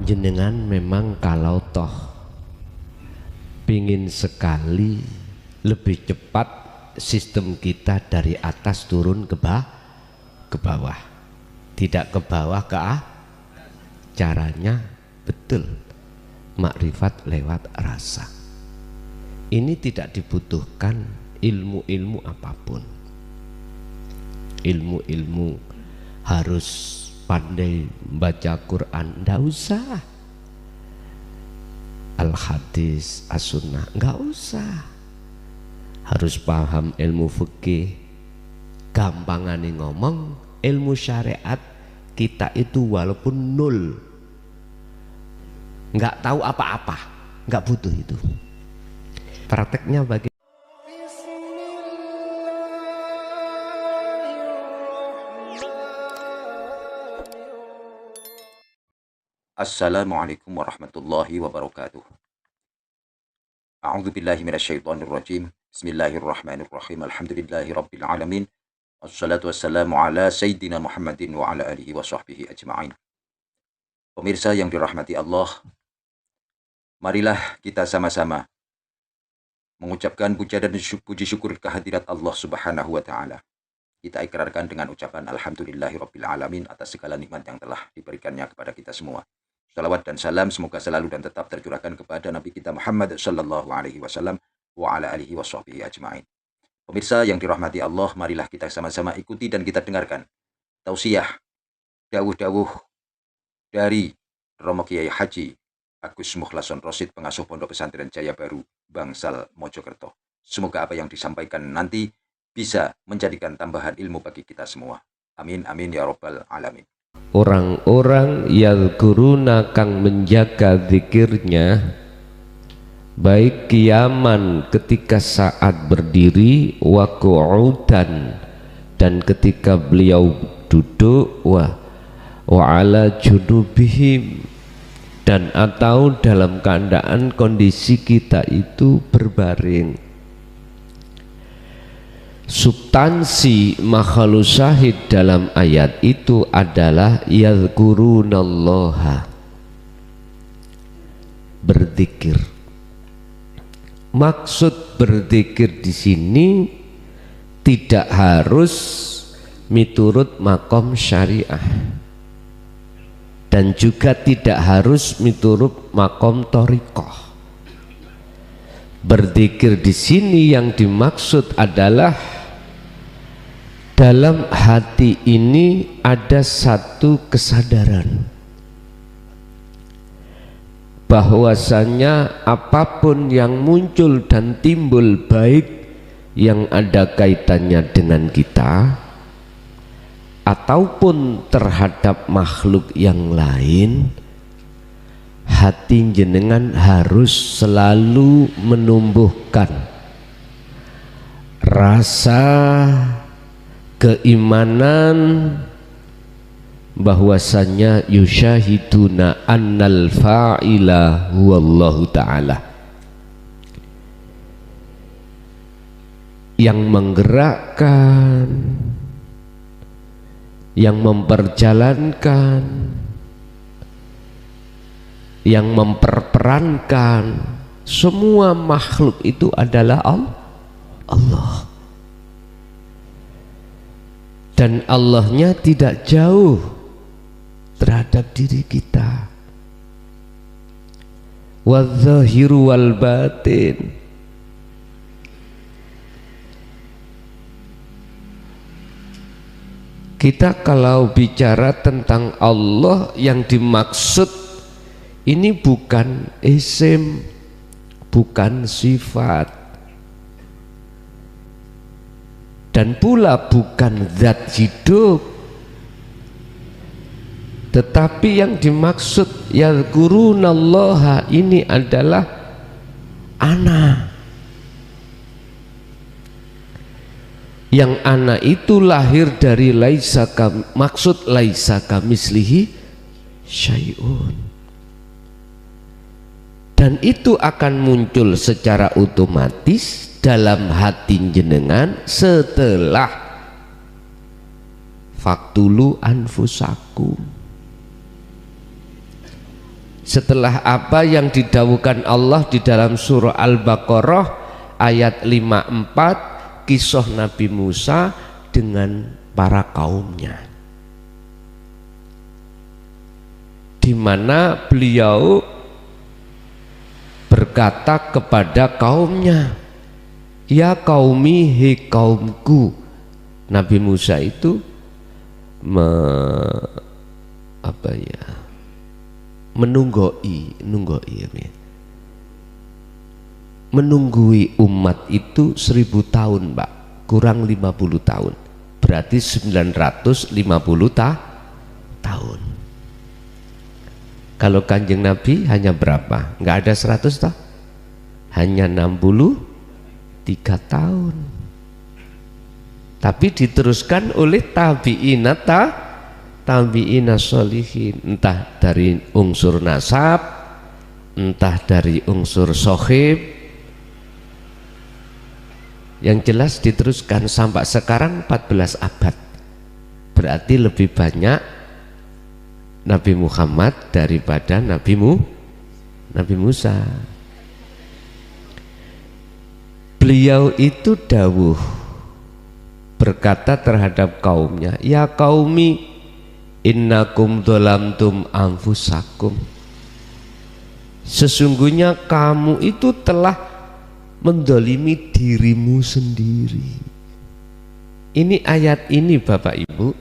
panjenengan memang kalau toh pingin sekali lebih cepat sistem kita dari atas turun ke bawah, tidak ke bawah ke caranya betul makrifat lewat rasa. Ini tidak dibutuhkan ilmu-ilmu apapun, ilmu-ilmu harus pandai baca Quran, ndak usah, al-hadis, as-sunnah, nggak usah, harus paham ilmu fikih, gampangan ngomong ilmu syariat kita itu walaupun nol, nggak tahu apa-apa, nggak butuh itu. Prakteknya bagi Assalamualaikum warahmatullahi wabarakatuh. A'udzu billahi minasyaitonir rajim. Bismillahirrahmanirrahim. Alhamdulillahi rabbil alamin. Wassalatu wassalamu ala sayyidina Muhammadin wa ala alihi wa sahbihi ajma'in. Pemirsa yang dirahmati Allah, marilah kita sama-sama mengucapkan puja dan puji syukur kehadirat Allah Subhanahu wa taala. Kita ikrarkan dengan ucapan alhamdulillahi rabbil alamin atas segala nikmat yang telah diberikannya kepada kita semua. Salawat dan salam semoga selalu dan tetap tercurahkan kepada Nabi kita Muhammad sallallahu alaihi wasallam wa ala alihi washabbihi ajmain. Pemirsa yang dirahmati Allah, marilah kita sama-sama ikuti dan kita dengarkan tausiah dawuh-dawuh dari Romo Kiai Haji Agus Mukhlason Rosid, pengasuh Pondok Pesantren Jaya Baru, Bangsal, Mojokerto. Semoga apa yang disampaikan nanti bisa menjadikan tambahan ilmu bagi kita semua. Amin amin ya rabbal alamin. orang-orang yang guruna kang menjaga zikirnya baik kiaman ketika saat berdiri wa qu'udan dan ketika beliau duduk wa ala junubihim dan atau dalam keadaan kondisi kita itu berbaring. Substansi makhluk syahid dalam ayat itu adalah yadhkurunallaha, berzikir. Maksud berzikir di sini tidak harus miturut makom syariah dan juga tidak harus miturut makom thariqah. Berzikir di sini yang dimaksud adalah dalam hati ini ada satu kesadaran bahwasanya apapun yang muncul dan timbul baik yang ada kaitannya dengan kita ataupun terhadap makhluk yang lain, hati jenengan harus selalu menumbuhkan rasa keimanan bahwasanya yusyahiduna annal fa'ila huwallahu ta'ala, yang menggerakkan, yang memperjalankan, yang memperperankan semua makhluk itu adalah Allah. Dan Allahnya tidak jauh terhadap diri kita. Wadzahiru wal batin. Kita kalau bicara tentang Allah, yang dimaksud ini bukan isim, bukan sifat, dan pula bukan zat hidup, tetapi yang dimaksud yadhkurunallaha ini adalah ana. Yang ana itu lahir dari maksud laisa kamislihi syai'un, dan itu akan muncul secara otomatis dalam hati jenengan setelah faktulu anfusakum, setelah apa yang didawuhkan Allah di dalam surah Al-Baqarah ayat 54, kisah Nabi Musa dengan para kaumnya, di mana beliau berkata kepada kaumnya, ya kaumi, he kaumku. Nabi Musa itu menunggui umat itu 1000 tahun, Mbak, kurang 50 tahun, berarti 950 tahun. Kalau Kanjeng Nabi hanya berapa? Nggak ada 100 tahun, hanya 63 tahun. Tapi diteruskan oleh tabi'ina sholihin, entah dari unsur nasab, entah dari unsur sohib, yang jelas diteruskan sampai sekarang 14 abad. Berarti lebih banyak Nabi Muhammad daripada Nabi Musa. Beliau itu dawuh berkata terhadap kaumnya, ya qaumi innakum dzalamtum anfusakum, sesungguhnya kamu itu telah mendolimi dirimu sendiri. Ini ayat ini Bapak Ibu,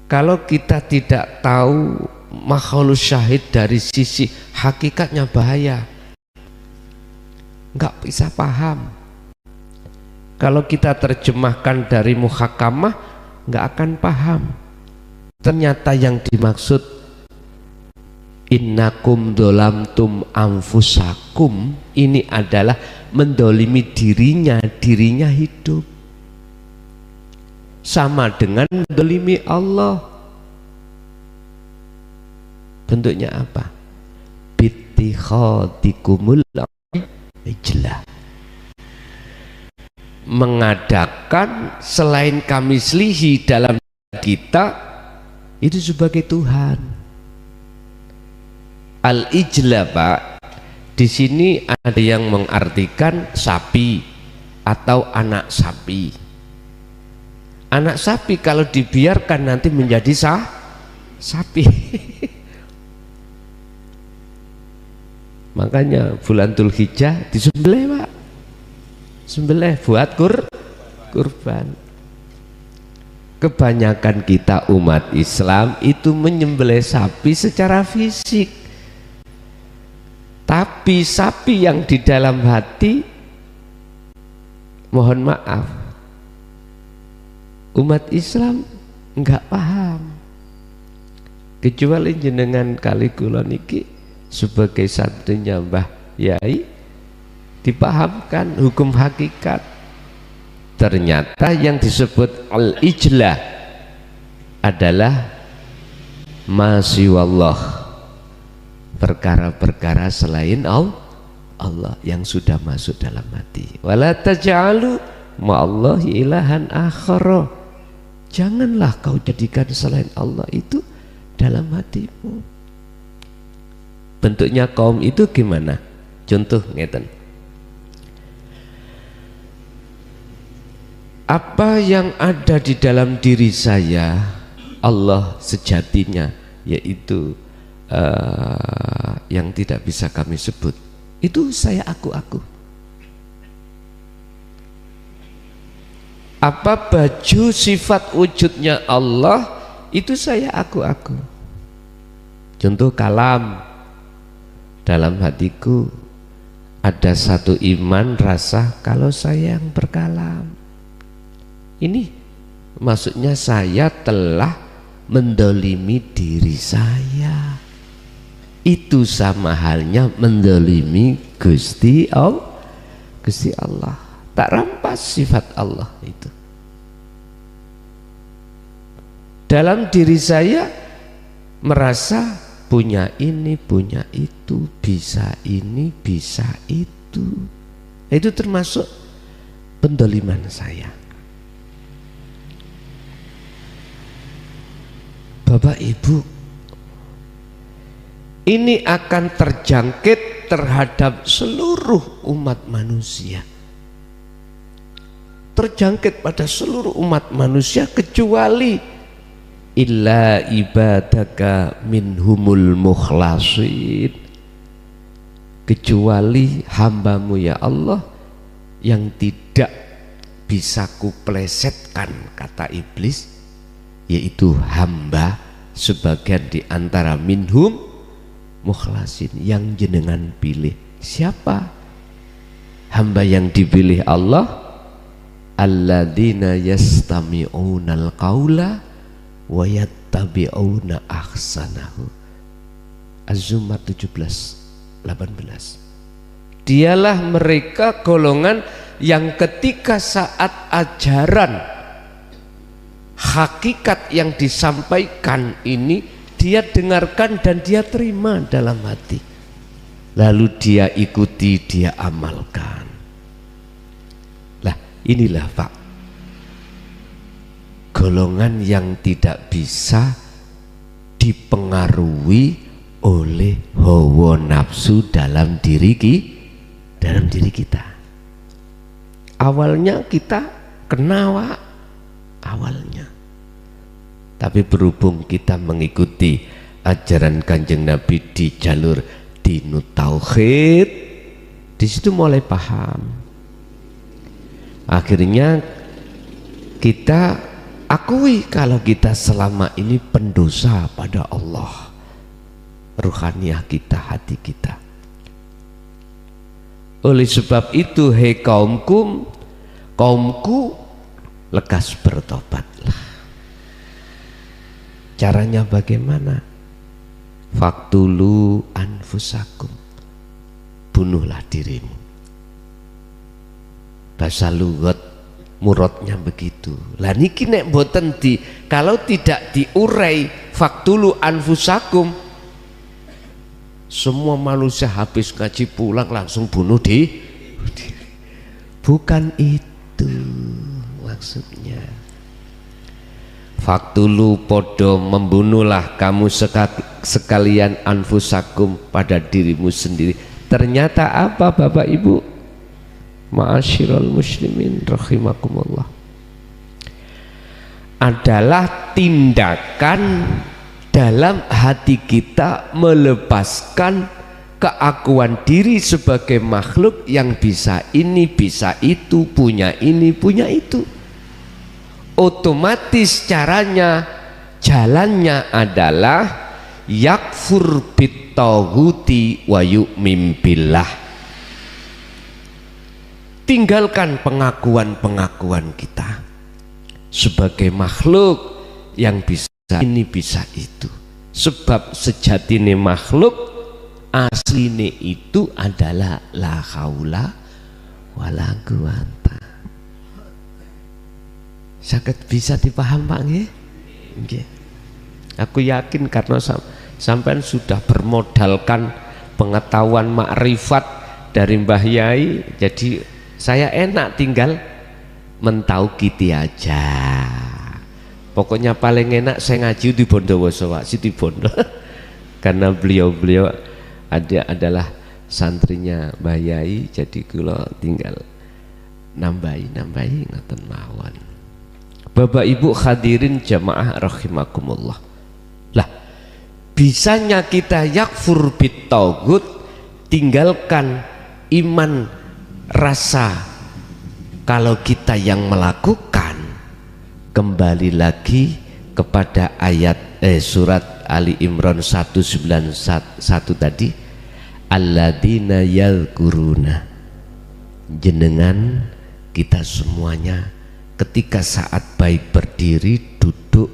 kalau kita tidak tahu makhluk syahid dari sisi hakikatnya bahaya, nggak bisa paham. Kalau kita terjemahkan dari muhakamah, nggak akan paham. Ternyata yang dimaksud innakum dolamtum anfusakum ini adalah mendolimi dirinya hidup, sama dengan mendolimi Allah. Bentuknya apa? Bittikhadikumul ijlah, mengadakan selain kami selihi dalam kita itu sebagai Tuhan. Al-ijlah, Pak, di sini ada yang mengartikan sapi atau anak sapi. Anak sapi kalau dibiarkan nanti menjadi sapi. Makanya bulan Dzulhijjah disembelih, Pak, sembelih buat kurban. Kebanyakan kita umat Islam itu menyembelih sapi secara fisik, tapi sapi yang di dalam hati, mohon maaf, umat Islam enggak paham. Kecuali jenengan kali kula niki sebagai santrinya Mbah Yai dipahamkan hukum hakikat. Ternyata yang disebut al-ijlah adalah masiwallah, perkara-perkara selain Allah yang sudah masuk dalam hati. Wala taj'alu ma'allahi ilahan akhara, janganlah kau jadikan selain Allah itu dalam hatimu. Bentuknya kaum itu gimana? Contoh ngeten, apa yang ada di dalam diri saya, Allah sejatinya, yaitu yang tidak bisa kami sebut, itu saya aku. Apa baju sifat wujudnya Allah, itu saya aku. Contoh kalam, dalam hatiku ada satu iman rasa kalau saya yang berkalam. Ini maksudnya saya telah mendolimi diri saya. Itu sama halnya mendolimi Gusti Allah. Tak rampas sifat Allah itu. Dalam diri saya merasa punya ini, punya itu, bisa ini, bisa itu. Itu termasuk pendoliman saya. Bapak Ibu, ini akan terjangkit terhadap seluruh umat manusia, terjangkit pada seluruh umat manusia kecuali illa ibadaka minhumul mukhlasin, kecuali hambamu ya Allah yang tidak bisa kuplesetkan, kata iblis, yaitu hamba sebagian di antara minhum mukhlasin yang jenengan pilih. Siapa hamba yang dipilih Allah? Alladzina yastami'unal qawla wa yattabi'una ahsanahu. Az-Zumar 17:18. Dialah mereka golongan yang ketika saat ajaran hakikat yang disampaikan ini dia dengarkan dan dia terima dalam hati, lalu dia ikuti, dia amalkan. Lah inilah Pak, golongan yang tidak bisa dipengaruhi oleh hawa nafsu dalam diri kita. Awalnya kita kena awalnya, tapi berhubung kita mengikuti ajaran Kanjeng Nabi di jalur dinut tauhid, di situ mulai paham. Akhirnya kita akui kalau kita selama ini pendosa pada Allah, ruhaniyah kita, hati kita. Oleh sebab itu, hei kaumku, lekas bertobatlah. Caranya bagaimana? Faktulu anfusakum, bunuhlah dirimu. Bahasa lugat muradnya begitu. Lah niki nek mboten kalau tidak diurai faktulu anfusakum, semua manusia habis ngaji pulang langsung bunuh diri. Bukan itu maksudnya. Faktulu podo, membunuhlah kamu sekalian anfusakum, pada dirimu sendiri. Ternyata apa Bapak Ibu? Ma'asyiral muslimin rahimakumullah, adalah tindakan dalam hati kita melepaskan keakuan diri sebagai makhluk yang bisa ini, bisa itu, punya ini, punya itu. Otomatis caranya, jalannya adalah yakfur bittaghuti wa yu'min billah. Tinggalkan pengakuan-pengakuan kita sebagai makhluk yang bisa ini, bisa itu. Sebab sejatine makhluk asline itu adalah la haula wala quwata. Sangat bisa dipaham Pak nggih? Nggih. Aku yakin karena sampean sudah bermodalkan pengetahuan makrifat dari Mbah Yai, jadi saya enak tinggal mentaukiti aja. Pokoknya paling enak saya ngaji di Bondowoso Pak, Siti Bondo. Karena beliau adalah santrinya Mbah Yai, jadi kula tinggal nambahi ngoten mawon. Bapak Ibu hadirin jamaah rahimakumullah. Lah, bisanya kita yakfur bittaughut, tinggalkan iman rasa kalau kita yang melakukan. Kembali lagi kepada ayat surat Ali Imran 191 tadi, alladzina yadhkuruna, jenengan kita semuanya ketika saat baik berdiri, duduk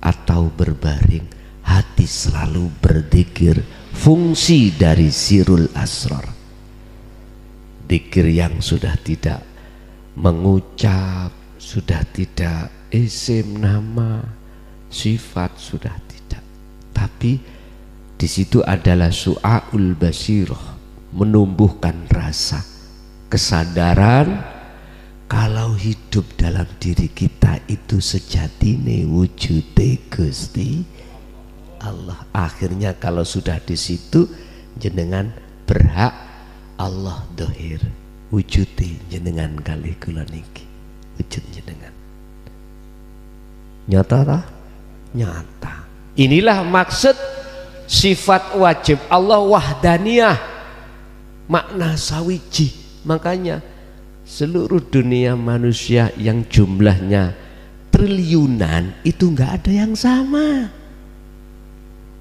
atau berbaring, hati selalu berzikir. Fungsi dari sirul asrar, zikir yang sudah tidak mengucap, sudah tidak isim nama, sifat sudah tidak, tapi di situ adalah su'aul basirah, menumbuhkan rasa kesadaran kalau hidup dalam diri kita itu sejatine wujude Gusti Allah. Akhirnya kalau sudah di situ jenengan berhak Allah dohir wujudi jenengan kali kula niki wujud jenengan nyata tak? Nyata. Inilah maksud sifat wajib Allah wahdaniyah, makna sawiji. Makanya seluruh dunia manusia yang jumlahnya triliunan itu nggak ada yang sama.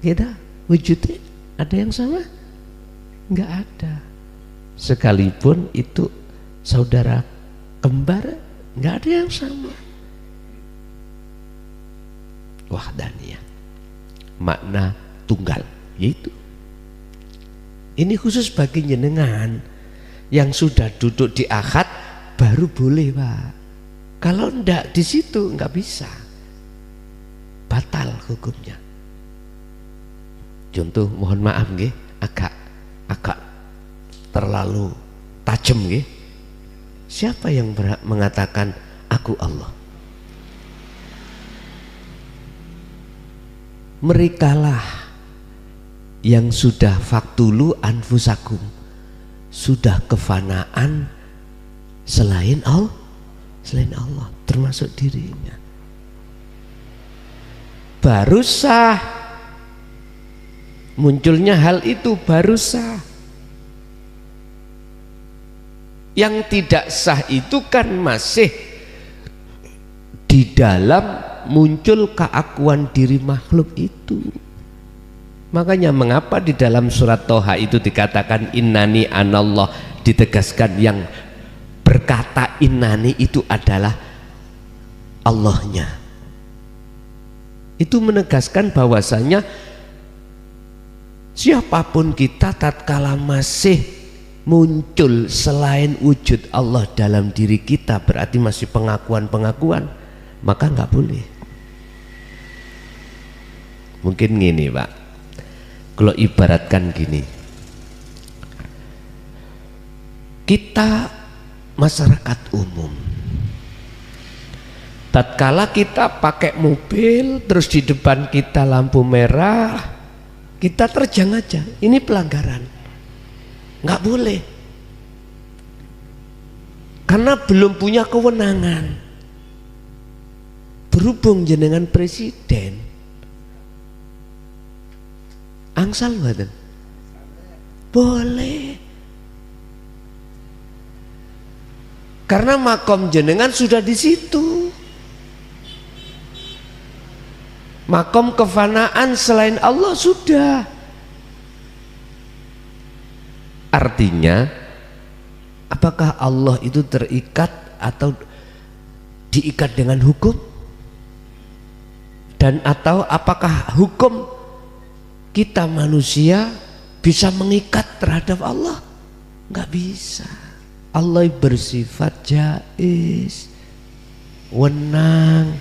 Kita wujudnya ada yang sama? Nggak ada. Sekalipun itu saudara kembar, nggak ada yang sama. Wahdaniyah, makna tunggal, yaitu ini khusus bagi jenengan yang sudah duduk di akad baru boleh Pak. Kalau ndak di situ nggak bisa, batal hukumnya. Contoh, mohon maaf nggih, agak terlalu tajam nggih. Siapa yang mengatakan aku Allah? Merekalah yang sudah faktulu anfusakum, sudah kefanaan selain Allah, termasuk dirinya. Baru sah munculnya hal itu, baru sah. Yang tidak sah itu kan masih di dalam muncul keakuan diri makhluk itu. Makanya mengapa di dalam surat Toha itu dikatakan innani anallah, ditegaskan yang berkata innani itu adalah Allahnya. Itu menegaskan bahwasanya siapapun kita tatkala masih muncul selain wujud Allah dalam diri kita, berarti masih pengakuan-pengakuan, maka nggak boleh. Mungkin gini Pak, kalau ibaratkan gini, kita masyarakat umum, tatkala kita pakai mobil terus di depan kita lampu merah, kita terjang aja, ini pelanggaran, nggak boleh, karena belum punya kewenangan. Berhubung jenengan presiden, angsal mboten? Boleh. Karena makom jenengan sudah di situ. Makom kefanaan selain Allah sudah. Artinya, apakah Allah itu terikat atau diikat dengan hukum? Dan atau apakah hukum kita manusia bisa mengikat terhadap Allah? Nggak bisa. Allah bersifat jaiz, wenang.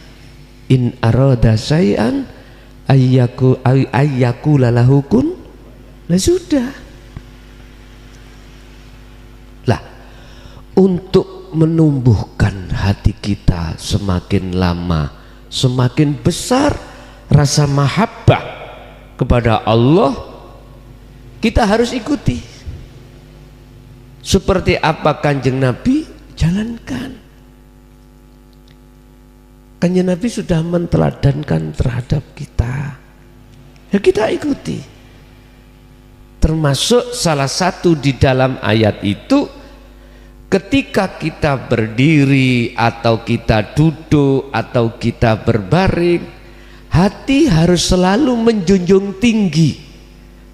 In arada syai'an ayyaku lalahu kun, lah sudah. Lah, untuk menumbuhkan hati kita semakin lama semakin besar rasa mahabbah kepada Allah, kita harus ikuti seperti apa Kanjeng Nabi jalankan. Kanjeng Nabi sudah menteladankan terhadap kita, ya kita ikuti. Termasuk salah satu di dalam ayat itu, ketika kita berdiri atau kita duduk atau kita berbaring, hati harus selalu menjunjung tinggi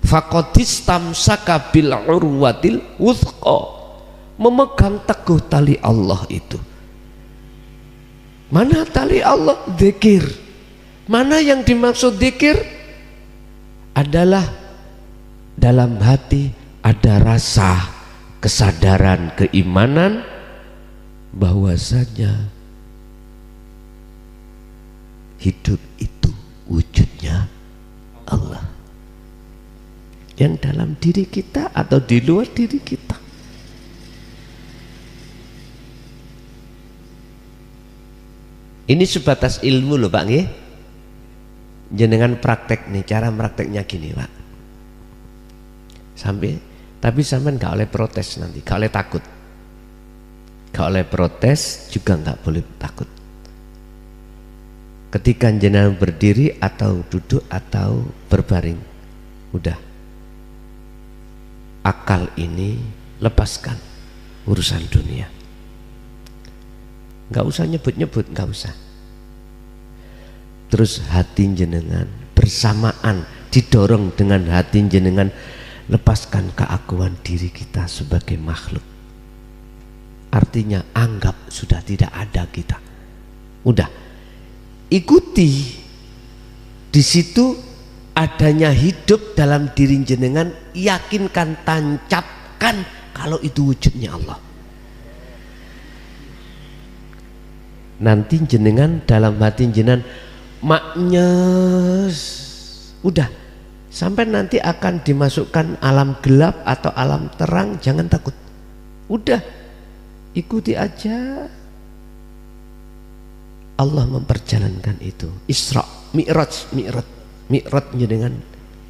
faqadistamsaka bil urwatil wuthqa, memegang teguh tali Allah itu. Mana tali Allah? Dzikir. Mana yang dimaksud dzikir? Adalah dalam hati ada rasa kesadaran keimanan bahwasanya hidup itu wujudnya Allah yang dalam diri kita atau di luar diri kita. Ini sebatas ilmu loh Pak nggih. jenengan praktek nih, cara prakteknya gini Pak. Tapi sampean gak oleh protes nanti, gak oleh takut. Gak oleh protes juga gak boleh takut. Ketika jenengan berdiri atau duduk atau berbaring, udah, akal ini lepaskan urusan dunia. Gak usah nyebut-nyebut, gak usah. Terus hati jenengan bersamaan didorong dengan hati jenengan, lepaskan keakuan diri kita sebagai makhluk. Artinya anggap sudah tidak ada kita. Udah, ikuti. Di situ adanya hidup dalam diri jenengan, yakinkan, tancapkan kalau itu wujudnya Allah. Nanti jenengan dalam hati jenengan maknyes, udah, sampai nanti akan dimasukkan alam gelap atau alam terang, jangan takut, udah, ikuti aja. Allah memperjalankan itu, Isra, Mi'raj jenengan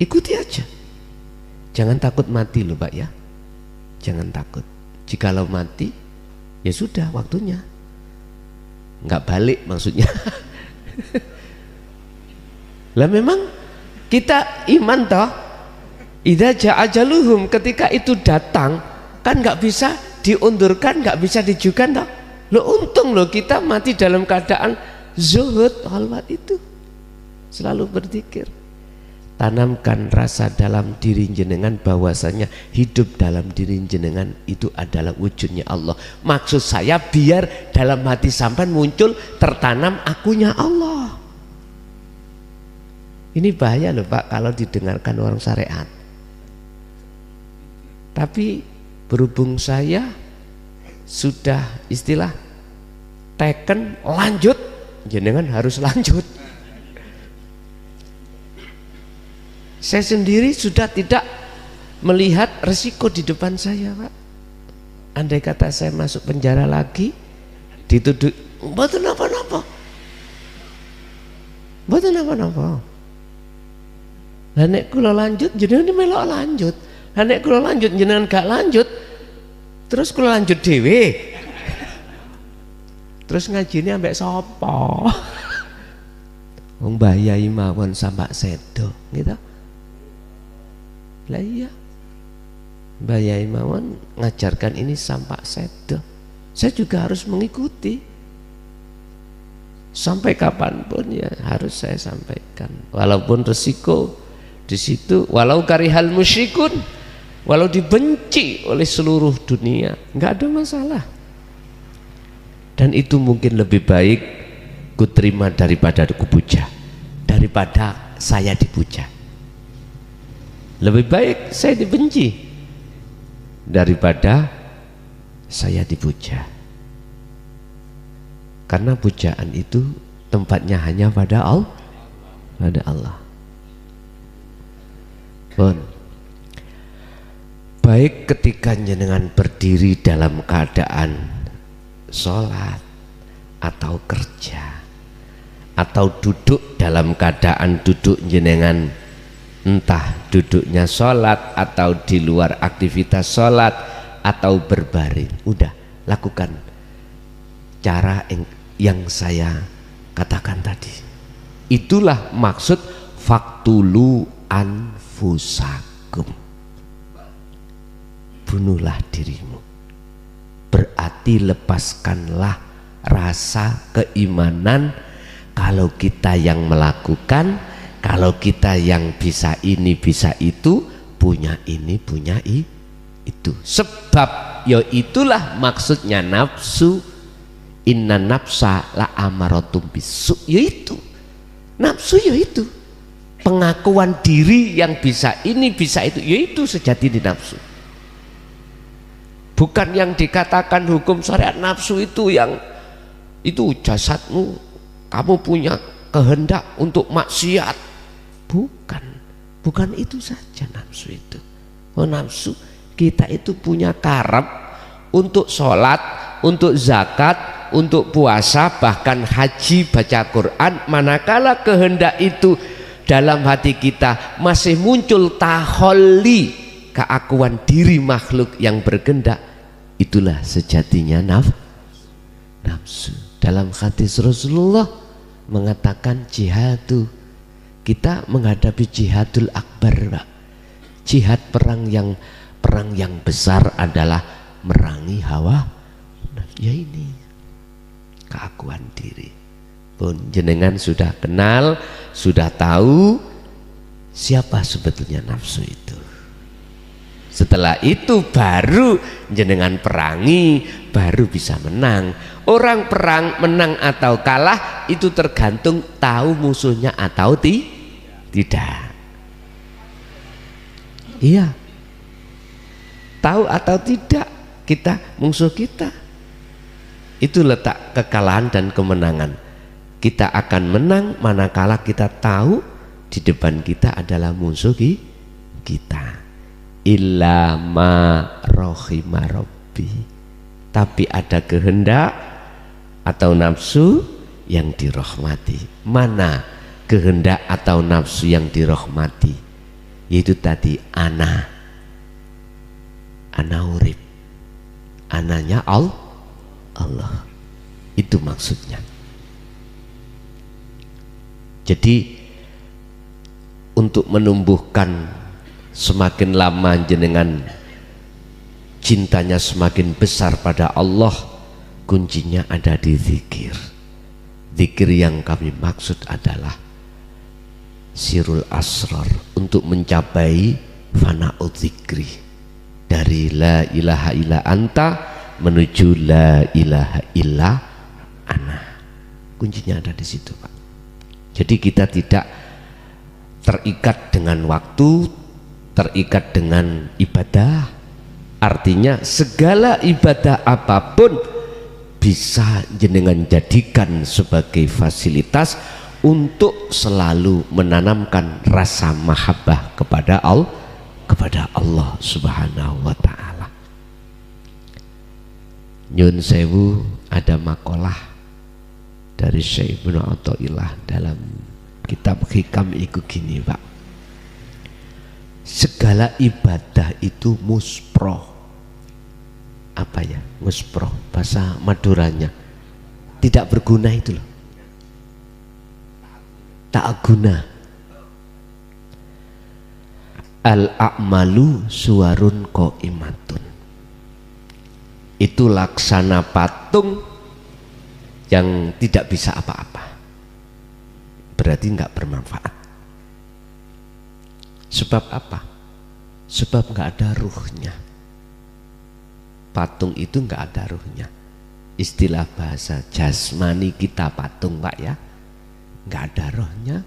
ikuti aja, jangan takut mati loh Pak ya, jangan takut. Jikalau mati ya sudah waktunya, nggak balik maksudnya. Lah memang kita iman toh, idza jaa ajaluhum, ketika itu datang kan nggak bisa diundurkan, nggak bisa dijukan toh. Lo untung lo kita mati dalam keadaan zuhud, halwat itu selalu berzikir. Tanamkan rasa dalam diri jenengan bahwasanya hidup dalam diri jenengan itu adalah wujudnya Allah. Maksud saya biar dalam hati sampean muncul tertanam akunya Allah. Ini bahaya loh Pak kalau didengarkan orang syariat. Tapi berhubung saya sudah istilah teken lanjut, jenengan harus lanjut. Saya sendiri sudah tidak melihat resiko di depan saya Pak. Andai kata saya masuk penjara lagi, dituduh mboten napa-napa, mboten napa-napa. Lah nek kula lanjut jenengan melok lanjut. Lah nek kula lanjut jenengan gak lanjut, terus kula lanjut dhewe. Terus ngajine ambek sapa? Wong Mbah Yai mawon sampak sedo, gitu. Lah iya, Mbah Yai mawon ngajarkan ini sampak sedo. Saya juga harus mengikuti. Sampai kapanpun ya harus saya sampaikan. Walaupun resiko di situ, walau karihal musyrikun, walau dibenci oleh seluruh dunia, nggak ada masalah. Dan itu mungkin lebih baik ku terima daripada ku puja, daripada saya dipuja. Lebih baik saya dibenci daripada saya dipuja. Karena pujaan itu tempatnya hanya pada Allah, pada Allah. Bon. Baik ketika jenengan berdiri dalam keadaan sholat atau kerja, atau duduk dalam keadaan duduk jenengan, entah duduknya sholat atau di luar aktivitas sholat atau berbaring, udah lakukan cara yang saya katakan tadi. Itulah maksud faktulu anfusakum, bunuhlah dirimu, berarti lepaskanlah rasa keimanan kalau kita yang melakukan, kalau kita yang bisa ini bisa itu, punya ini punya itu. Sebab ya itulah maksudnya nafsu, inna nafsa la amaratum bisu, yaitu nafsu, yaitu pengakuan diri yang bisa ini bisa itu, yaitu sejati di nafsu. Bukan yang dikatakan hukum syariat nafsu itu yang itu jasadmu, kamu punya kehendak untuk maksiat. Bukan itu saja nafsu itu. Oh, nafsu kita itu punya karep untuk sholat, untuk zakat, untuk puasa, bahkan haji, baca Quran. Manakala kehendak itu dalam hati kita masih muncul taholli, keakuan diri makhluk yang bergendak, itulah sejatinya nafsu. Dalam hadis Rasulullah mengatakan jihadu, kita menghadapi jihadul akbar, Pak. Jihad perang yang besar adalah merangi hawa, ya ini keakuan diri. Pun jenengan sudah kenal, sudah tahu siapa sebetulnya nafsu itu. Setelah itu baru jenengan perangi, baru bisa menang. Orang perang menang atau kalah itu tergantung tahu musuhnya atau tidak. Iya, tahu atau tidak kita musuh kita. Itu letak kekalahan dan kemenangan. Kita akan menang manakala kita tahu di depan kita adalah musuh kita. Illa ma rohima rabbi, tapi ada kehendak atau nafsu yang dirahmati. Mana kehendak atau nafsu yang dirahmati? Yaitu tadi ana urip, ananya Allah, itu maksudnya. Jadi untuk menumbuhkan semakin lama jenengan cintanya semakin besar pada Allah, kuncinya ada di zikir. Zikir yang kami maksud adalah sirul asrar, untuk mencapai fana'ud zikri, dari la ilaha illa anta menuju la ilaha illa ana. Kuncinya ada di situ, Pak. Jadi kita tidak terikat dengan waktu, terikat dengan ibadah. Artinya segala ibadah apapun bisa jenengan jadikan sebagai fasilitas untuk selalu menanamkan rasa mahabbah kepada Allah Subhanahu wa ta'ala. Nyun sewu, ada makalah dari Syekh Ibnu Athaillah dalam kitab Hikam iku gini, Pak. Segala ibadah itu musproh. Apa ya musproh? Bahasa Maduranya tidak berguna itu loh. Tak guna. Al-a'malu suwarun qaimatun. Itu laksana patung yang tidak bisa apa-apa. Berarti nggak bermanfaat. Sebab apa? Sebab nggak ada ruhnya. Patung itu nggak ada ruhnya. Istilah bahasa jasmani kita patung, Pak, ya, nggak ada rohnya.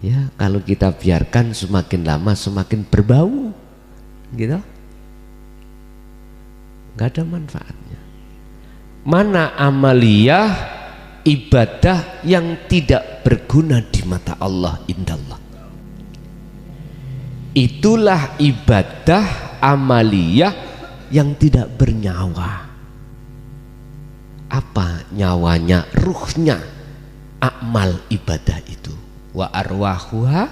Ya, kalau kita biarkan semakin lama semakin berbau, gitu, nggak ada manfaatnya. Mana amaliyah, ibadah yang tidak berguna di mata Allah, indallah. Itulah ibadah amaliyah yang tidak bernyawa. Apa nyawanya? Ruhnya amal ibadah itu. Wa arwahuha,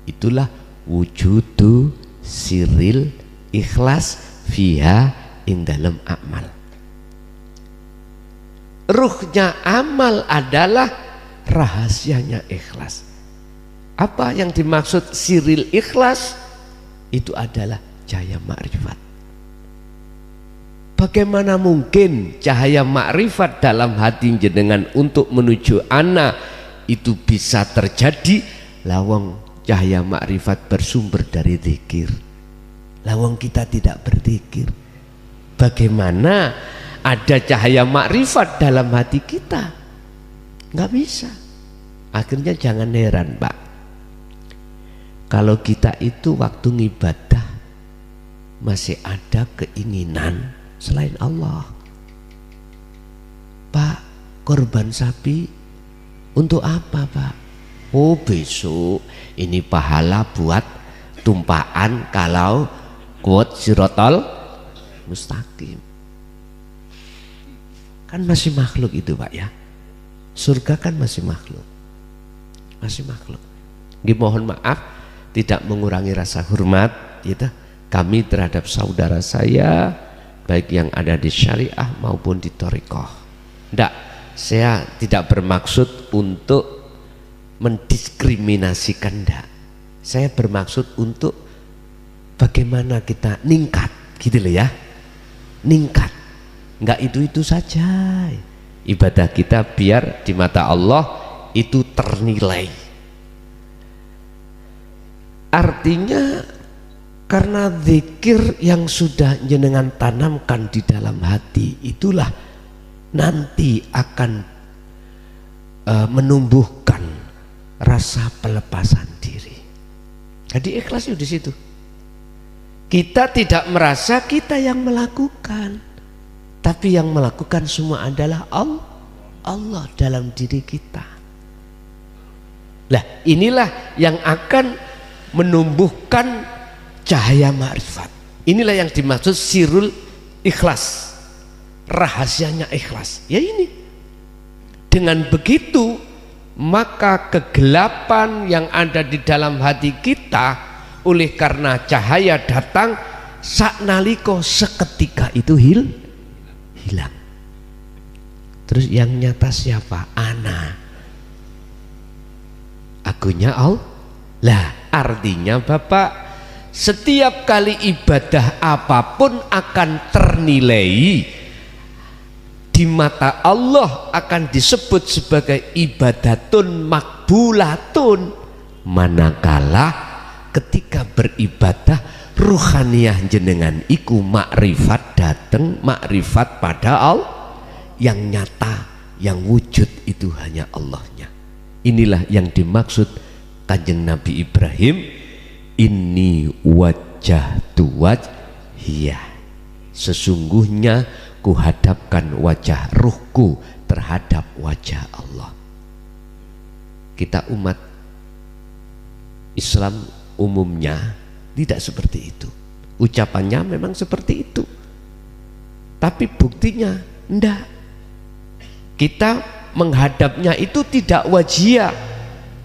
itulah wujudu siril ikhlas fiha in dalam amal. Ruhnya amal adalah rahasianya ikhlas. Apa yang dimaksud siril ikhlas? Itu adalah cahaya makrifat. Bagaimana mungkin cahaya makrifat dalam hati jenengan untuk menuju ana itu bisa terjadi lawang cahaya makrifat bersumber dari zikir. Lawang kita tidak berzikir. Bagaimana ada cahaya makrifat dalam hati kita? Nggak bisa. Akhirnya jangan heran, Pak, kalau kita itu waktu ngibadah masih ada keinginan selain Allah. Pak, korban sapi untuk apa, Pak? Oh, besok ini pahala buat tumpaan kalau kuat sirotol mustaqim. Kan masih makhluk itu, Pak, ya. Surga kan masih makhluk. masih makhluk. Nggih, mohon maaf tidak mengurangi rasa hormat gitu, kami terhadap saudara saya baik yang ada di syariah maupun di thariqah. Ndak, saya tidak bermaksud untuk mendiskriminasikan, ndak. Saya bermaksud untuk bagaimana kita ningkat gitu loh ya, ningkat. Nggak itu saja, ibadah kita biar di mata Allah itu ternilai. Artinya karena zikir yang sudah jenengan tanamkan di dalam hati itulah nanti akan menumbuhkan rasa pelepasan diri. Jadi ikhlas di situ. Kita tidak merasa kita yang melakukan, tapi yang melakukan semua adalah Allah dalam diri kita. Lah, inilah yang akan menumbuhkan cahaya ma'rifat. Inilah yang dimaksud sirul ikhlas, rahasianya ikhlas. Ya ini, dengan begitu maka kegelapan yang ada di dalam hati kita oleh karena cahaya datang saknaliko seketika itu hilang. Terus yang nyata siapa? Ana, akunya Allah. Lah, artinya Bapak, setiap kali ibadah apapun akan ternilai di mata Allah, akan disebut sebagai ibadatun makbulatun, manakala ketika beribadah ruhaniyah jenengan iku makrifat dateng, makrifat pada Allah yang nyata, yang wujud itu hanya Allahnya. Inilah yang dimaksud Kanjeng Nabi Ibrahim, inni wajjahtu wajhiyah, sesungguhnya kuhadapkan wajah ruhku terhadap wajah Allah. Kita umat Islam umumnya tidak seperti itu. Ucapannya memang seperti itu, tapi buktinya enggak. Kita menghadapnya itu tidak wajhiyah.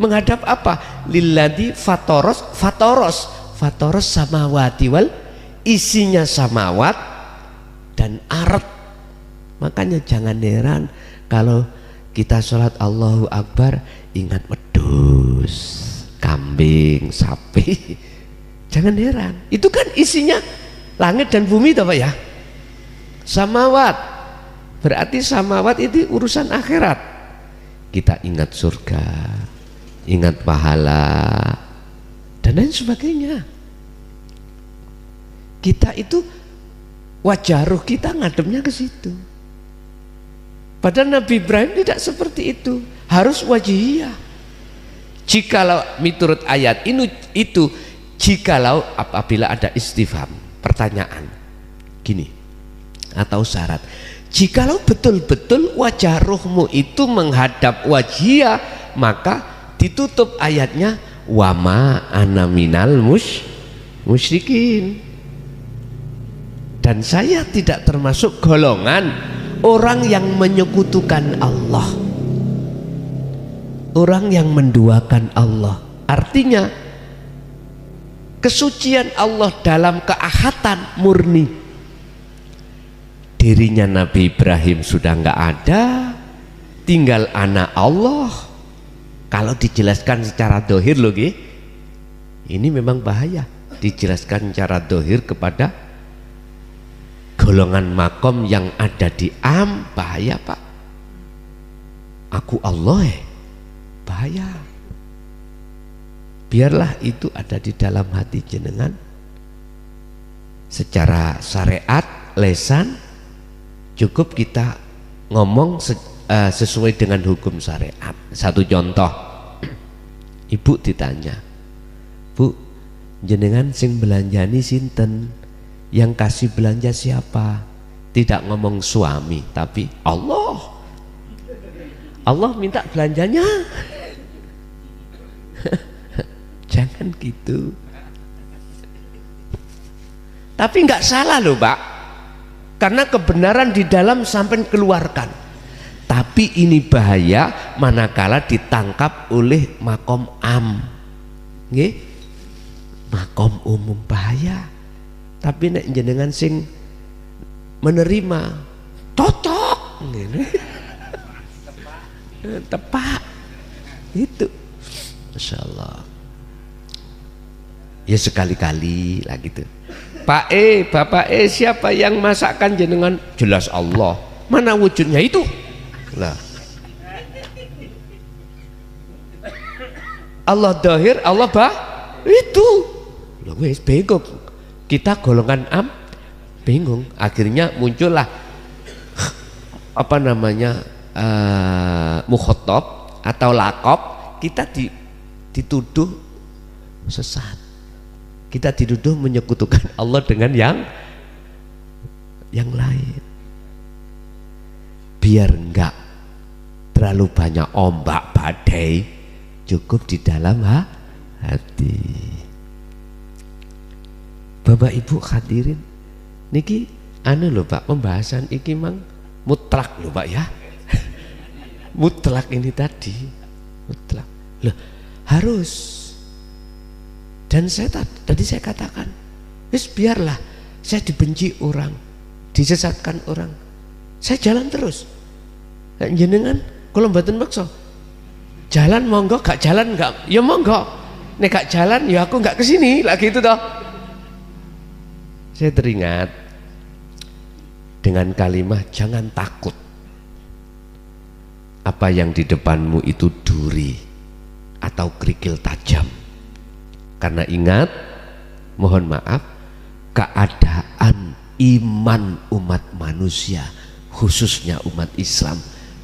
Menghadap apa? Lilladzi fatoros samawati wal, isinya samawat dan ard. Makanya jangan heran kalau kita sholat Allahu Akbar ingat wedhus, kambing, sapi. Jangan heran, itu kan isinya langit dan bumi toh Pak ya. Samawat, berarti samawat itu urusan akhirat. Kita ingat surga, ingat pahala dan lain sebagainya. Kita itu wajah ruh kita ngademnya ke situ. Padahal Nabi Ibrahim tidak seperti itu, harus wajihiyah. Jikalau miturut ayat ini itu, jikalau apabila ada istifham, pertanyaan gini atau syarat, jikalau betul-betul wajah ruhmu itu menghadap wajihiyah, maka ditutup ayatnya wama ana minal musyrikin, dan saya tidak termasuk golongan orang yang menyekutukan Allah, orang yang menduakan Allah. Artinya kesucian Allah dalam keahatan murni. Dirinya Nabi Ibrahim sudah nggak ada, tinggal anak Allah. Kalau dijelaskan secara dohir loh, ini memang bahaya. Dijelaskan secara dohir kepada golongan makom yang ada di bahaya Pak. Aku Allah bahaya. Biarlah itu ada di dalam hati jenengan. Secara syariat, lesan, cukup kita ngomong sesuai dengan hukum syariat. Satu contoh, ibu ditanya, Bu, jenengan sing belanjani sinten, yang kasih belanja siapa? Tidak ngomong suami, tapi Allah. Allah minta belanjanya. Jangan gitu. Tapi nggak salah loh Pak, karena kebenaran di dalam sampai keluarkan. Tapi ini bahaya manakala ditangkap oleh makom am, nggih, makom umum bahaya. Tapi nek jenengan sing menerima cocok ngene tepak itu, Masya Allah. Ya sekali-kali lah gitu. Pak Bapak siapa yang masakkan jenengan? Jelas Allah. Mana wujudnya itu? Lah, Allah dohir, Allah itu. Loh, wes bingung. Kita golongan am bingung. Akhirnya muncullah apa namanya mukhotob atau lakop. Kita dituduh sesat. Kita dituduh menyekutukan Allah dengan yang lain. Biar enggak terlalu banyak ombak badai, cukup di dalam hati. Bapak Ibu hadirin, niki anu lho Pak, pembahasan iki mang mutlak lho Pak ya. Mutlak ini tadi, mutlak. Loh, harus. Dan tadi saya katakan, wis biarlah saya dibenci orang, disesatkan orang, saya jalan terus. Jenengan kalau mboten maksa jalan monggo, gak jalan enggak ya monggo, nek gak jalan ya aku enggak kesini lagi itu toh. Saya teringat dengan kalimat jangan takut apa yang di depanmu itu duri atau kerikil tajam. Karena ingat, mohon maaf, keadaan iman umat manusia khususnya umat Islam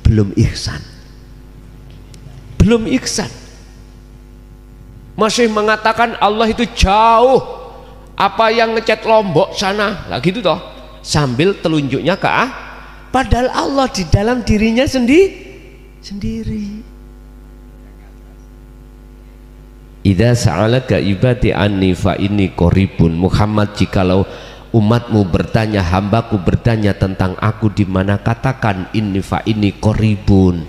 belum ihsan, belum ihsan, masih mengatakan Allah itu jauh, apa yang ngecat Lombok sana lah gitu toh, sambil telunjuknya ke padahal Allah di dalam dirinya sendiri. Idza sa'alaka ibadi anni fa inni qaribun. Muhammad, jikalau umatmu bertanya, hambaku bertanya tentang aku di mana, katakan inni fa inni qaribun,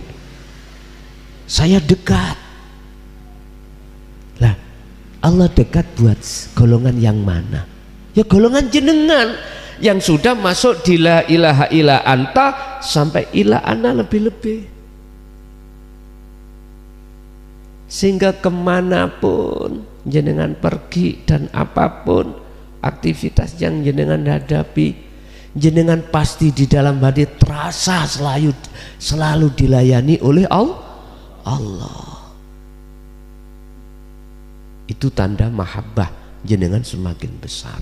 saya dekat. Lah, Allah dekat buat golongan yang mana? Ya golongan jenengan yang sudah masuk di la ilaha illa anta sampai ila ana lebih-lebih. Sehingga kemanapun jenengan pergi dan apapun aktivitas yang jenengan hadapi, jenengan pasti di dalam hati terasa selalu dilayani oleh Allah. Itu tanda mahabbah jenengan semakin besar,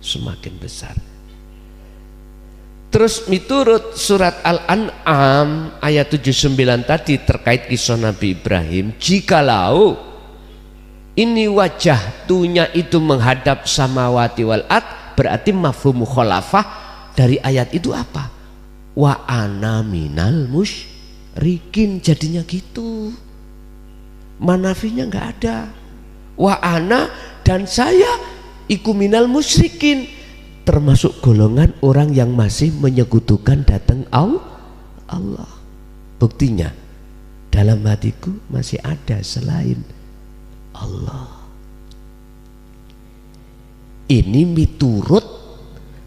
semakin besar. Terus miturut surat Al-An'am ayat 79 tadi terkait kisah Nabi Ibrahim, jikalau ini wajah tunya itu menghadap samawati wal ard, berarti mafhum mukhalafah dari ayat itu apa? Wa ana minal musyrikin, jadinya gitu. Manafinya nggak ada. Wa ana, dan saya iku minal musyrikin, termasuk golongan orang yang masih menyekutukan datang Allah. Buktinya dalam hatiku masih ada selain Allah. Ini miturut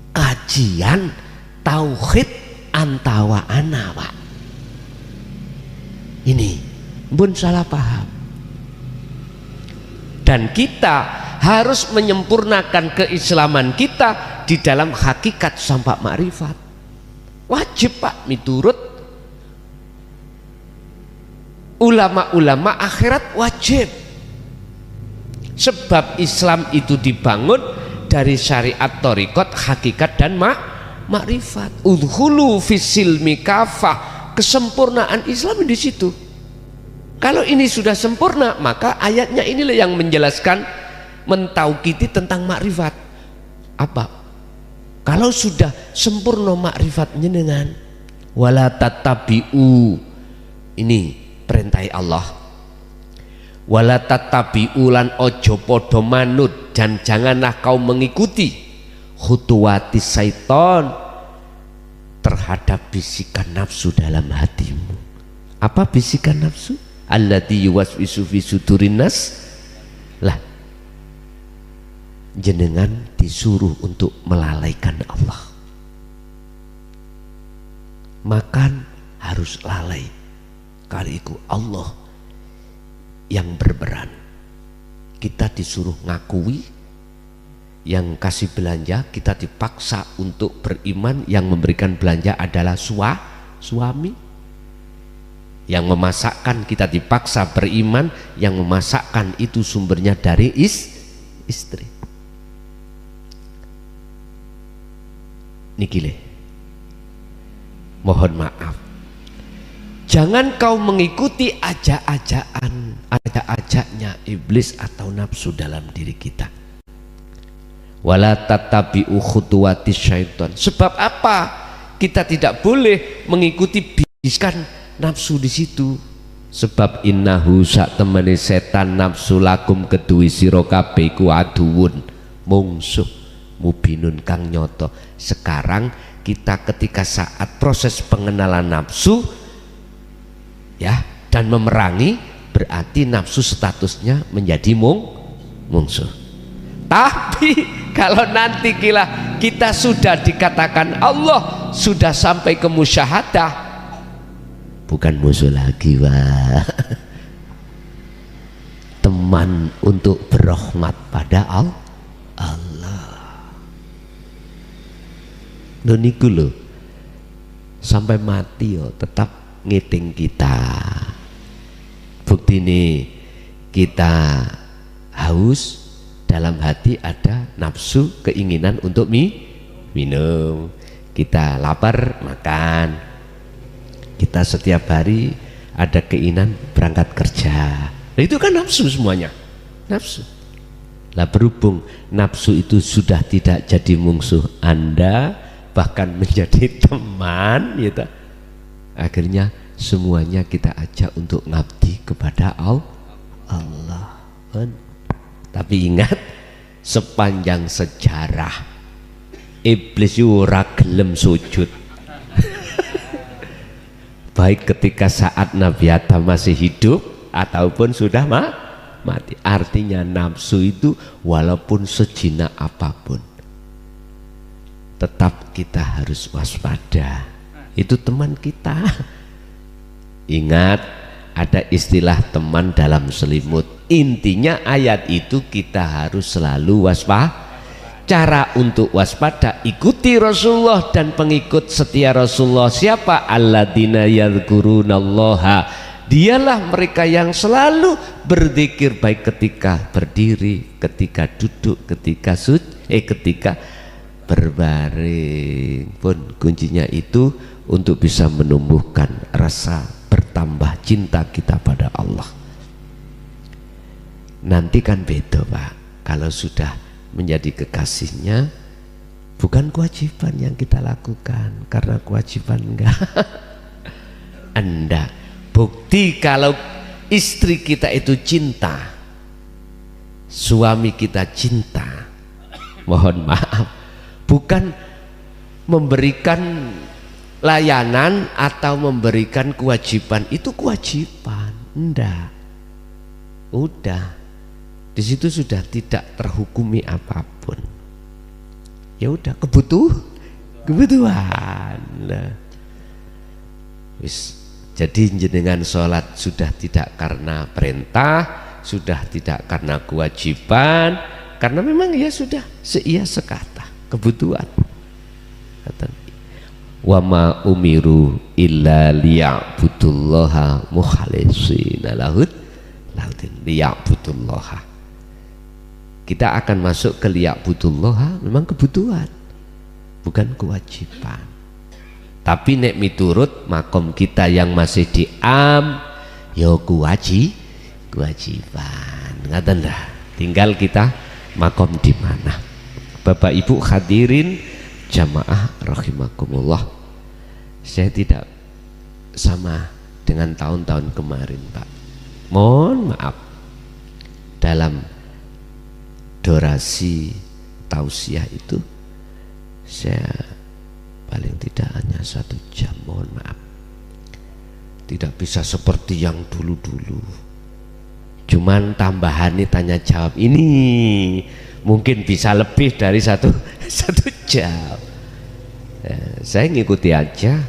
kajian tauhid antawa ana, Pak. Ini pun salah paham. Dan kita harus menyempurnakan keislaman kita di dalam hakikat sampai makrifat. Wajib Pak, miturut ulama-ulama akhirat wajib. Sebab Islam itu dibangun dari syariat thariqat, hakikat dan makrifat. Udkhulu fisilmi kafah, kesempurnaan Islam di situ. Kalau ini sudah sempurna, maka ayatnya inilah yang menjelaskan, mentaukiti tentang makrifat. Apa? Kalau sudah sempurna makrifat jenengan, wala tatabi'u, ini perintah Allah. Wala tatabi'u lan ojo podo manut, dan janganlah kau mengikuti khutuwati syaiton, terhadap bisikan nafsu dalam hatimu. Apa bisikan nafsu? Allati yuwaswisu fi sudurin nas. Lah, jenengan disuruh untuk melalaikan Allah. Makan harus lalai. Kali itu Allah yang berperan. Kita disuruh ngakui. Yang kasih belanja kita dipaksa untuk beriman. Yang memberikan belanja adalah suami. Yang memasakkan kita dipaksa beriman. Yang memasakkan itu sumbernya dari istri. Niki le, mohon maaf, jangan kau mengikuti ajak-ajaknya iblis atau nafsu dalam diri kita. Wala tattabi'u khutuwatis syaitan. Sebab apa kita tidak boleh mengikuti bisikan nafsu di situ? Sebab innahu sak temene setan nafsu lakum kedue sira kabeh ku aduwun, mungsuh mubinun kang nyoto. Sekarang kita ketika saat proses pengenalan nafsu ya dan memerangi, berarti nafsu statusnya menjadi mungsuh. Tapi kalau nanti kita sudah dikatakan Allah sudah sampai ke musyahadah, bukan musuh lagi, wah. Teman untuk berrahmat pada Allah. Niku lho, sampai mati yo tetap ngiting kita. Bukti nih, kita haus, dalam hati ada nafsu keinginan untuk minum. Kita lapar, makan. Kita setiap hari ada keinginan berangkat kerja. Nah, itu kan nafsu semuanya, nafsu. Lah berhubung nafsu itu sudah tidak jadi musuh Anda, bahkan menjadi teman, gitu. Akhirnya semuanya kita ajak untuk ngabdi kepada Allah. Tapi ingat, sepanjang sejarah iblis ora gelem sujud. Baik ketika saat Nabi Adam masih hidup ataupun sudah mati. Artinya nafsu itu walaupun sejinak apapun, tetap kita harus waspada. Itu teman kita. Ingat, ada istilah teman dalam selimut. Intinya ayat itu kita harus selalu waspada. Cara untuk waspada, ikuti Rasulullah dan pengikut setia Rasulullah. Siapa? Alladzina yadhkurunallaha. Dialah mereka yang selalu berzikir, baik ketika berdiri, ketika duduk, ketika ketika berbaring pun. Kuncinya itu untuk bisa menumbuhkan rasa bertambah cinta kita pada Allah. Nanti kan beda, Pak, kalau sudah menjadi kekasihnya, bukan kewajiban yang kita lakukan, karena kewajiban enggak. Bukti kalau istri kita itu cinta, suami kita cinta, mohon maaf, bukan memberikan layanan atau memberikan kewajiban. Itu kewajiban, enggak. Udah, di situ sudah tidak terhukumi apapun. Ya udah, kebutuhan. Nah, jadi jenengan sholat sudah tidak karena perintah, sudah tidak karena kewajiban, karena memang ya sudah seia sekata, kebutuhan. Wa ma umiru illa liya'budullaha mukhlishina lahud liya'budullaha. Kita akan masuk ke liya'budullaha memang kebutuhan, bukan kewajiban. Tapi nek miturut makom kita yang masih diam, yo kewajiban. Ngaten dah. Tinggal kita makom di mana. Bapak Ibu hadirin jamaah rahimakumullah. Saya tidak sama dengan tahun-tahun kemarin, Pak. Mohon maaf. Dalam durasi tausiah itu saya paling tidak hanya 1 jam, mohon maaf. Tidak bisa seperti yang dulu-dulu. Cuman tambahan tanya jawab ini mungkin bisa lebih dari satu jam. Saya ngikuti aja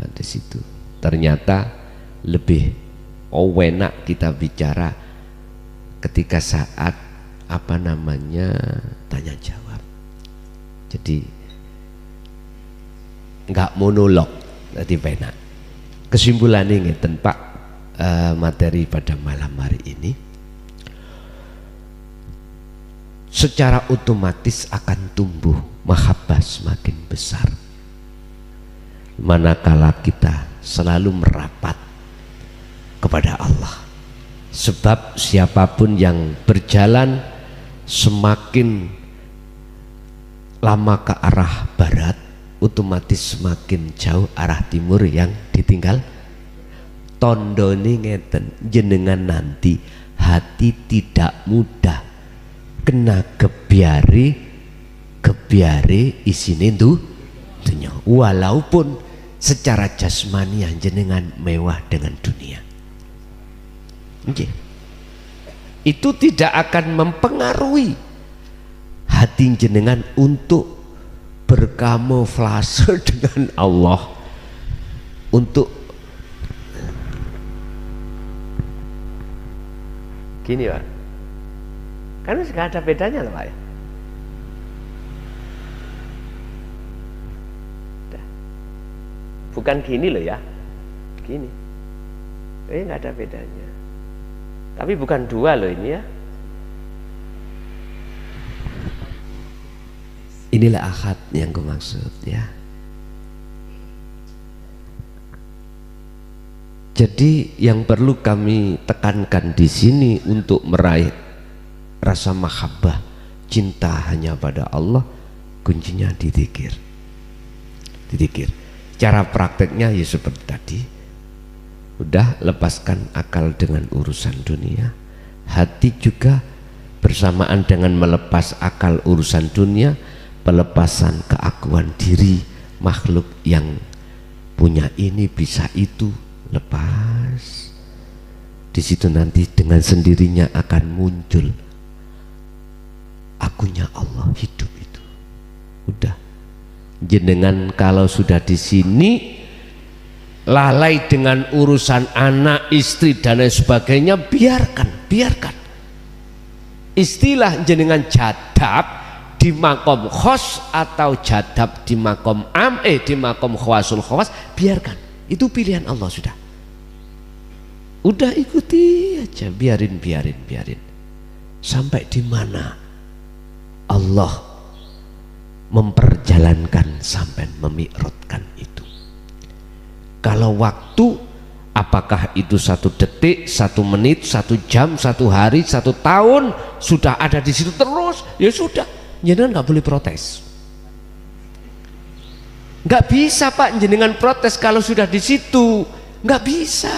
di situ. Ternyata lebih enak kita bicara ketika saat tanya jawab. Jadi nggak monolog, jadi enak. Kesimpulannya ngeten Pak, materi pada malam hari ini secara otomatis akan tumbuh mahabbah semakin besar manakala kita selalu merapat kepada Allah. Sebab siapapun yang berjalan semakin lama ke arah barat, otomatis semakin jauh arah timur yang ditinggal. Tondone ngeten, jenengan nanti hati tidak mudah kena gebyare isine dunya, walaupun secara jasmani jenengan mewah dengan dunia. Okay. Itu tidak akan mempengaruhi hati jenengan untuk berkamuflase dengan Allah, untuk gini Pak, kan nggak ada bedanya loh Pak ya. Bukan gini loh ya, gini, nggak ada bedanya. Tapi bukan dua loh ini ya. Inilah akad yang gue maksud ya. Jadi yang perlu kami tekankan di sini untuk meraih rasa mahabbah, cinta hanya pada Allah, kuncinya di dzikir. Di dzikir. Cara prakteknya ya seperti tadi. Udah lepaskan akal dengan urusan dunia, hati juga bersamaan dengan melepas akal urusan dunia, pelepasan keakuan diri makhluk yang punya ini bisa itu, lepas. Di situ nanti dengan sendirinya akan muncul akunya Allah hidup itu. Udah, jenengan kalau sudah di sini lalai dengan urusan anak, istri dan lain sebagainya, biarkan. Istilah jenengan jadab di makom khos atau jadab di makom di makom khawasul khawas, biarkan. Itu pilihan Allah sudah. Udah ikuti aja, biarin. Sampai di mana Allah memperjalankan sampai memi'rotkan itu. Kalau waktu, apakah itu 1 detik, 1 menit, 1 jam, 1 hari, 1 tahun, sudah ada di situ terus, ya sudah, jenengan nggak boleh protes. Nggak bisa Pak jenengan protes kalau sudah di situ, nggak bisa.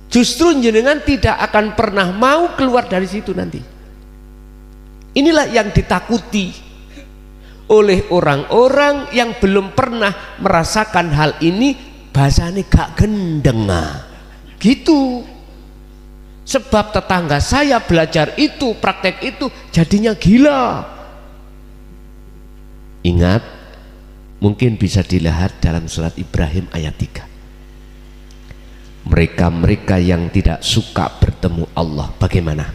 Justru jenengan tidak akan pernah mau keluar dari situ nanti. Inilah yang ditakuti oleh orang-orang yang belum pernah merasakan hal ini. Bahasanya gak gendeng gitu. Sebab tetangga saya belajar itu, praktek itu, jadinya gila. Ingat, mungkin bisa dilihat dalam surat Ibrahim ayat 3. Mereka-mereka yang tidak suka bertemu Allah, bagaimana?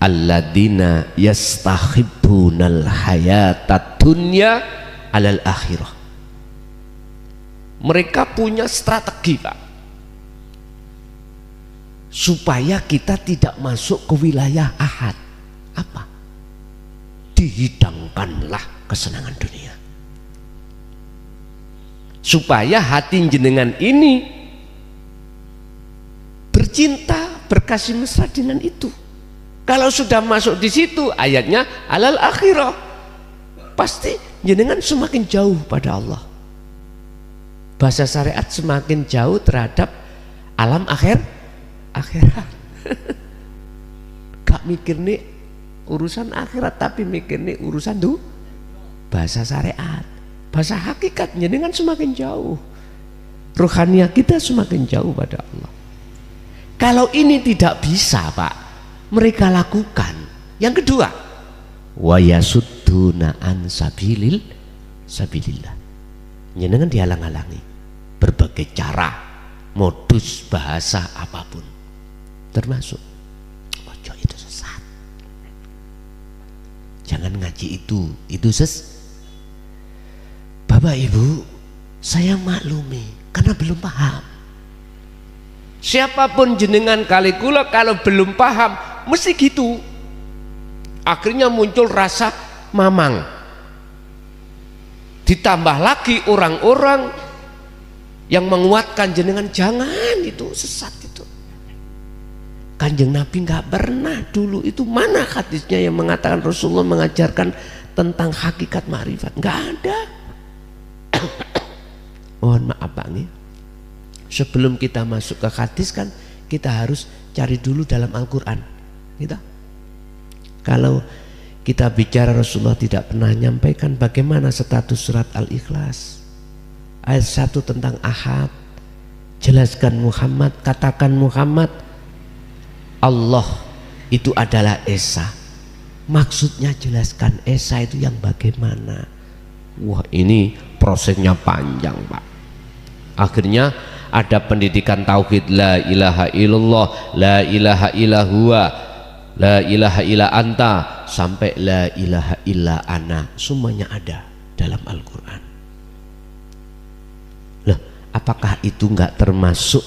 Alladzina yastahibbunal hayatad dunya alal akhirah. Mereka punya strategi Pak, supaya kita tidak masuk ke wilayah ahad. Apa? Dihidangkanlah kesenangan dunia, supaya hati jenengan ini bercinta, berkasih mesra dengan itu. Kalau sudah masuk di situ ayatnya alal akhirah, pasti jenengan semakin jauh pada Allah. Bahasa syariat semakin jauh terhadap alam akhirat. Gak mikir nih urusan akhirat, tapi mikir nih urusan bahasa syariat, bahasa hakikat jenengan semakin jauh, rohaniah kita semakin jauh pada Allah. Kalau ini tidak bisa Pak, mereka lakukan. Yang kedua, wa yasudduna an sabilillah, jenengan dihalang-halangi berbagai cara, modus, bahasa apapun, termasuk ojo itu sesat, jangan ngaji itu Bapak Ibu, saya maklumi karena belum paham. Siapapun jenengan kali kula kalau belum paham mesti gitu, akhirnya muncul rasa mamang. Ditambah lagi orang-orang yang menguatkan jenengan, jangan itu sesat itu. Kanjeng Nabi nggak pernah dulu itu, mana hadisnya yang mengatakan Rasulullah mengajarkan tentang hakikat ma'rifat, nggak ada. Mohon maaf Pak nih, sebelum kita masuk ke hadis kan kita harus cari dulu dalam Al-Quran gitu. Kalau kita bicara Rasulullah tidak pernah menyampaikan bagaimana status surat Al-Ikhlas ayat 1 tentang ahad, jelaskan Muhammad, katakan Muhammad Allah itu adalah Esa, maksudnya jelaskan Esa itu yang bagaimana. Wah, ini prosesnya panjang Pak. Akhirnya ada pendidikan tauhid, la ilaha illallah, la ilaha illallah, la ilaha illa anta, sampai la ilaha illa ana, semuanya ada dalam Al-Quran. Loh, apakah itu enggak termasuk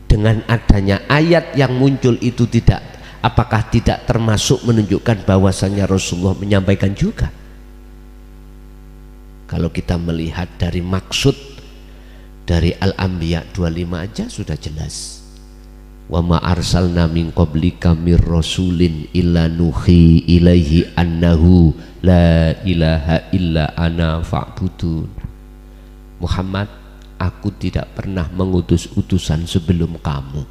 dengan adanya ayat yang muncul itu, tidak, apakah tidak termasuk menunjukkan bahwasannya Rasulullah menyampaikan juga? Kalau kita melihat dari maksud dari Al-Anbiya 25 aja sudah jelas. Wa ma arsalna min qablika mir rasulin illa nuhi ilaihi annahu la ilaha illa ana fa'budun. Muhammad, aku tidak pernah mengutus utusan sebelum kamu,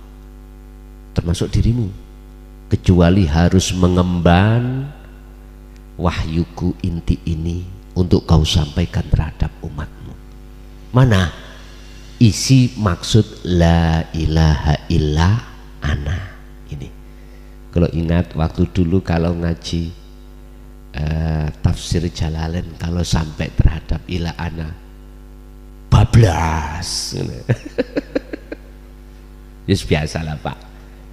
termasuk dirimu, kecuali harus mengemban wahyuku inti ini untuk kau sampaikan terhadap umatmu. Mana isi maksud la ilaha illa ana ini? Kalau ingat waktu dulu kalau ngaji tafsir Jalalain, kalau sampai terhadap ila ana bablas. Just biasalah Pak,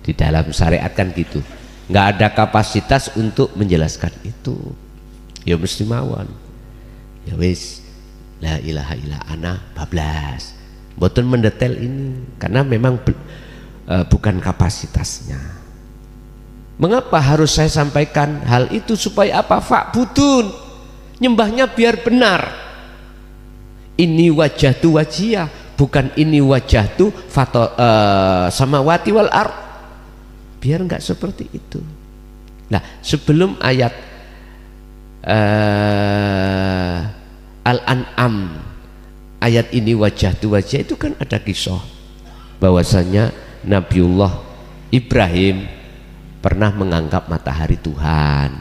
di dalam syariat kan gitu, nggak ada kapasitas untuk menjelaskan itu, ya mesti mawon, ya wis la ilaha illa ana bablas, boten mendetail ini karena memang bukan kapasitasnya. Mengapa harus saya sampaikan hal itu? Supaya apa? Fa'budun, nyembahnya biar benar. Ini wajah tu wajiyah, bukan ini wajah tu samawati wal ard, biar enggak seperti itu. Nah, sebelum ayat Al-An'am, ayat ini wajah tu wajah, itu kan ada kisah bahwasanya Nabiullah Ibrahim pernah menganggap matahari Tuhan,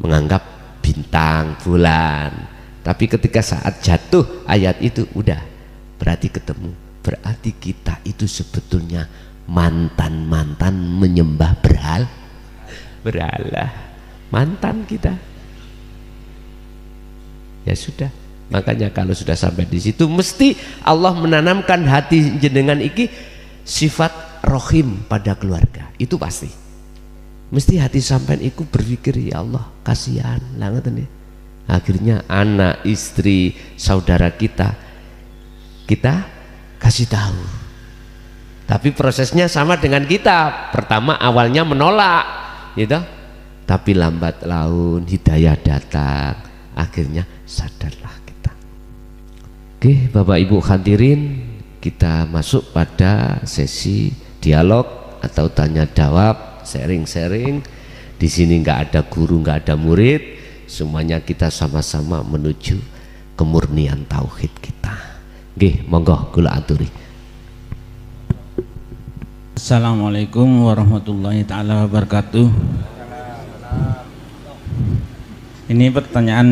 menganggap bintang, bulan. Tapi ketika saat jatuh ayat itu, udah berarti ketemu, berarti kita itu sebetulnya mantan-mantan menyembah berhala, mantan kita. Ya sudah, makanya kalau sudah sampai di situ mesti Allah menanamkan hati jenengan iki sifat rohim pada keluarga, itu pasti. Mesti hati sampean iku berpikir, ya Allah kasihan lah ngoten ya. Akhirnya anak, istri, saudara kita kasih tahu. Tapi prosesnya sama dengan kita. Pertama awalnya menolak, gitu. Tapi lambat laun hidayah datang. Akhirnya sadarlah kita. Oke, Bapak Ibu hadirin, kita masuk pada sesi dialog atau tanya jawab, sharing-sharing. Di sini nggak ada guru, nggak ada murid. Semuanya kita sama-sama menuju kemurnian tauhid kita. Nggih, monggo kula aturi. Assalamualaikum warahmatullahi taala wabarakatuh. Ini pertanyaan,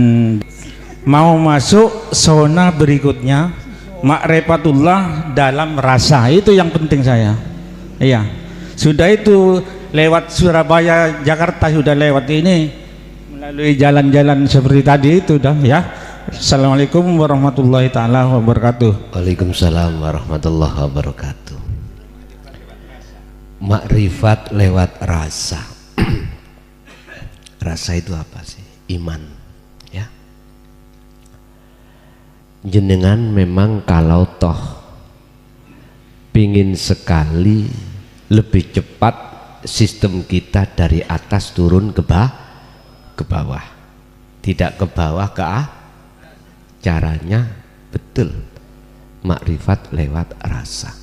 mau masuk zona berikutnya, ma'rifatullah dalam rasa, itu yang penting saya. Iya, sudah itu lewat Surabaya, Jakarta sudah lewat ini, melalui jalan-jalan seperti tadi itu dah ya. Assalamualaikum warahmatullahi taala wabarakatuh. Waalaikumsalam warahmatullahi wabarakatuh. Makrifat lewat rasa. Rasa itu apa sih? Iman, ya. Jenengan memang kalau toh pingin sekali lebih cepat sistem kita dari atas turun ke bawah, tidak ke bawah ke caranya betul makrifat lewat rasa.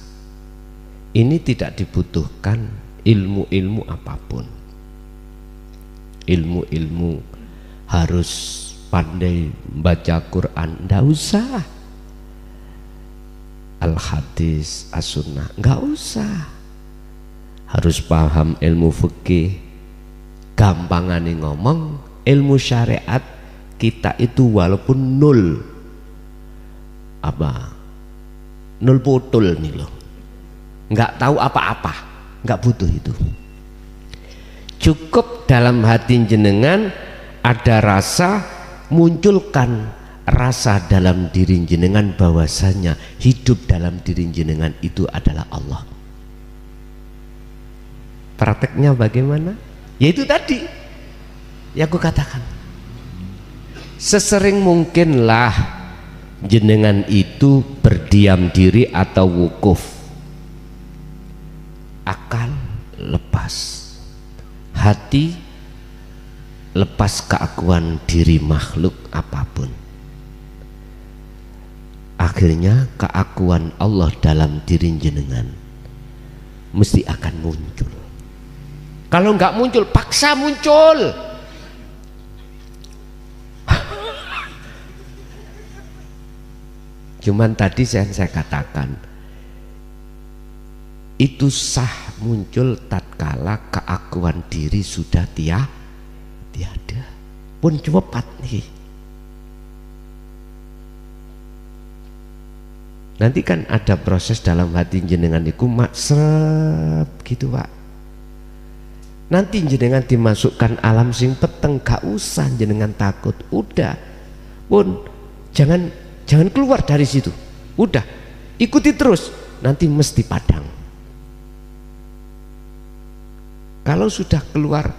Ini tidak dibutuhkan ilmu-ilmu apapun. Ilmu-ilmu harus pandai baca Quran, nggak usah. Al-hadis, as-sunnah, nggak usah. Harus paham ilmu fikih. Gampangan ngomong, ilmu syariat kita itu walaupun nol, nol putul nih loh, nggak tahu apa-apa, nggak butuh itu. Cukup dalam hati jenengan ada rasa, munculkan rasa dalam diri jenengan bahwasanya hidup dalam diri jenengan itu adalah Allah. Prakteknya bagaimana? Yaitu tadi yang aku katakan, sesering mungkinlah jenengan itu berdiam diri atau wukuf, akal lepas, hati lepas keakuan diri makhluk apapun. Akhirnya keakuan Allah dalam diri jenengan mesti akan muncul. Kalau nggak muncul, paksa muncul. Cuman tadi saya katakan itu sah muncul tatkala keakuan diri sudah tiada, pun cepat nih. Nanti kan ada proses dalam hati jenengan iku maksep gitu Pak. Nanti jenengan dimasukkan alam sing peteng, gak usah jenengan takut. Udah pun jangan keluar dari situ. Udah ikuti terus, nanti mesti padang. Kalau sudah keluar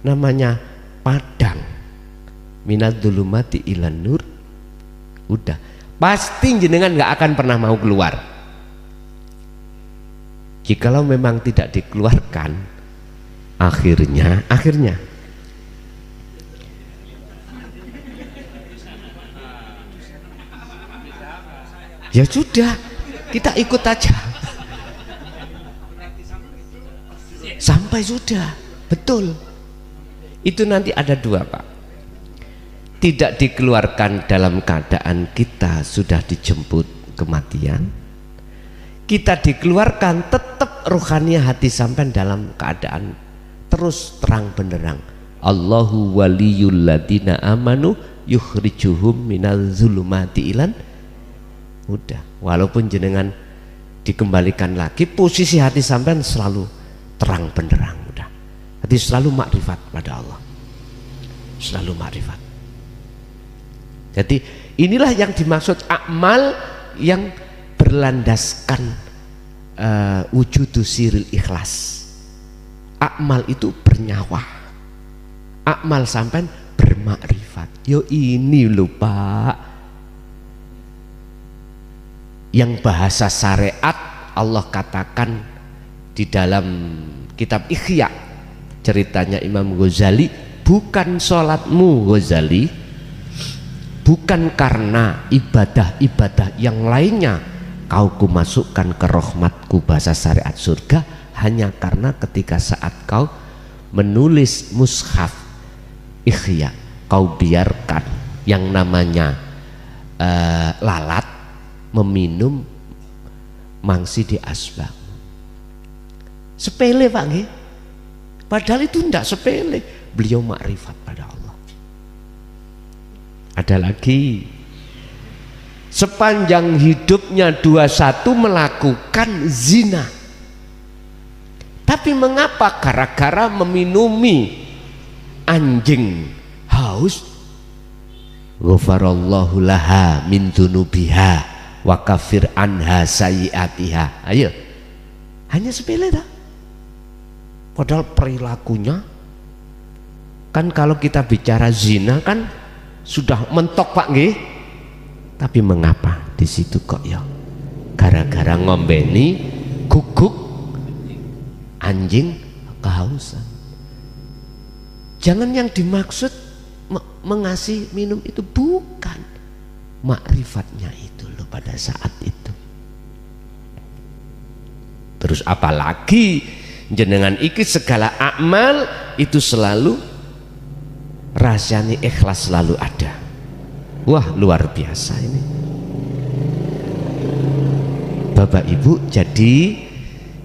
namanya padang, minad dzulumati ilan nur, udah pasti jenengan nggak akan pernah mau keluar. Jikalau memang tidak dikeluarkan, akhirnya ya sudah, kita ikut aja sampai sudah. Betul, itu nanti ada dua Pak. Tidak dikeluarkan dalam keadaan kita sudah dijemput kematian, kita dikeluarkan tetap rohania hati sampai dalam keadaan terus terang benderang. Allahu waliyul ladina amanu yukhrijuhum minal zulumati ilan. Udah, walaupun jenengan dikembalikan lagi, posisi hati sampai selalu terang benderang. Udah, hati selalu makrifat pada Allah, selalu makrifat. Jadi inilah yang dimaksud amal yang berlandaskan wujudu siril ikhlas. Amal itu bernyawa, amal sampai bermakrifat. Yo ini lho Pak, yang bahasa syariat Allah katakan di dalam kitab Ihya, ceritanya Imam Ghazali, bukan sholatmu Ghazali, bukan karena ibadah-ibadah yang lainnya kau kumasukkan ke rahmatku, bahasa syariat surga, hanya karena ketika saat kau menulis mushaf Ihya, kau biarkan yang namanya lalat meminum mangsi di asbak. Sepele Pak nggih, padahal itu tidak sepele. Beliau makrifat pada Allah. Ada lagi, sepanjang hidupnya 21 melakukan zina. Tapi mengapa? Gara-gara meminumi anjing haus, ghafarallahu laha min dunubiha wa kafir anha sayiatiha. Ayo, hanya sepele dah. Padahal perilakunya kan, kalau kita bicara zina kan sudah mentok Pak nggih. Tapi mengapa di situ kok ya? Gara-gara ngombeni guguk anjing kehausan. Jangan yang dimaksud mengasih minum itu bukan makrifatnya itu loh pada saat itu. Terus apalagi jenengan iki segala amal itu selalu rahasianya ikhlas selalu ada. Wah, luar biasa ini Bapak Ibu. Jadi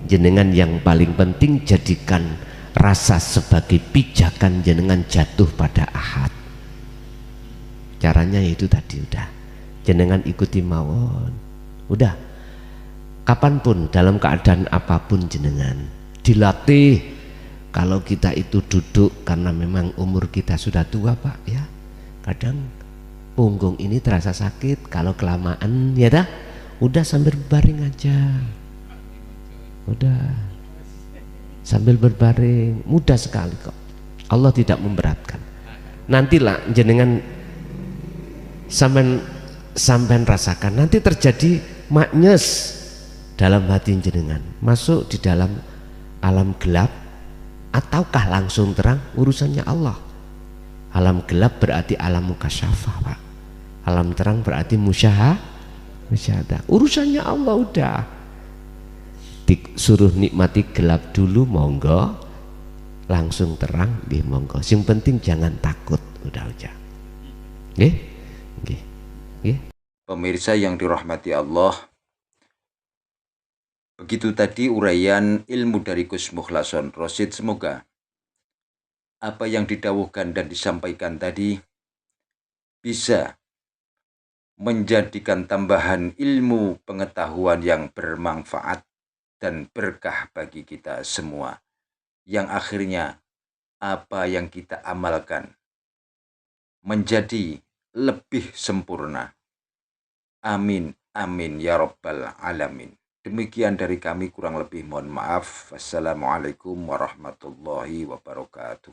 jenengan yang paling penting jadikan rasa sebagai pijakan jenengan jatuh pada ahad. Caranya itu tadi udah jenengan ikuti mawon, udah kapanpun dalam keadaan apapun jenengan dilatih. Kalau kita itu duduk karena memang umur kita sudah tua Pak ya, kadang punggung ini terasa sakit kalau kelamaan ya dah, udah sambil berbaring aja, udah sambil berbaring, mudah sekali kok. Allah tidak memberatkan. Nantilah jenengan sampai rasakan, nanti terjadi maknyes dalam hati jenengan, masuk di dalam alam gelap ataukah langsung terang, urusannya Allah. Alam gelap berarti alam mukasyafah Pak, alam terang berarti musyahadah, urusannya Allah. Udah disuruh nikmati gelap dulu monggo, langsung terang nggih monggo, sing penting jangan takut, udah aja nggih. Pemirsa yang dirahmati Allah, begitu tadi uraian ilmu dari Gus Mukhlason Rosyid. Semoga apa yang didawuhkan dan disampaikan tadi bisa menjadikan tambahan ilmu pengetahuan yang bermanfaat dan berkah bagi kita semua, yang akhirnya apa yang kita amalkan menjadi lebih sempurna. Amin, amin ya rabbal alamin. Demikian dari kami, kurang lebih mohon maaf. Wassalamualaikum warahmatullahi wabarakatuh.